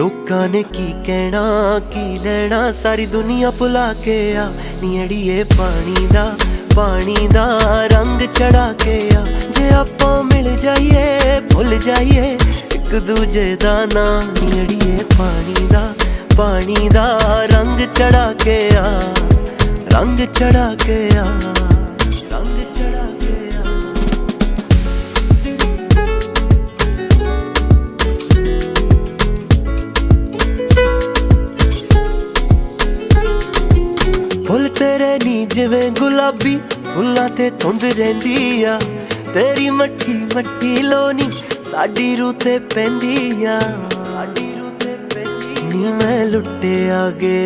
लोकां ने की कहना की लेना, सारी दुनिया भुला के आ नी अड़िए पानी दा रंग चढ़ा के आ। जे आपां मिल जाइए भुल जाइए एक दूजे दा नाम, नी अड़िए पानी दा रंग चढ़ा के आ, रंग चढ़ा के आ, रंग चढ़ा के आ। फुल तेरे नी जिवें गुलाबी फुल्लां ते धुंद रहिंदी आ, तेरी मट्ठी मट्ठी लोनी साडी रूह ते पैंदी आ, नी मैं लुट्टिया गे।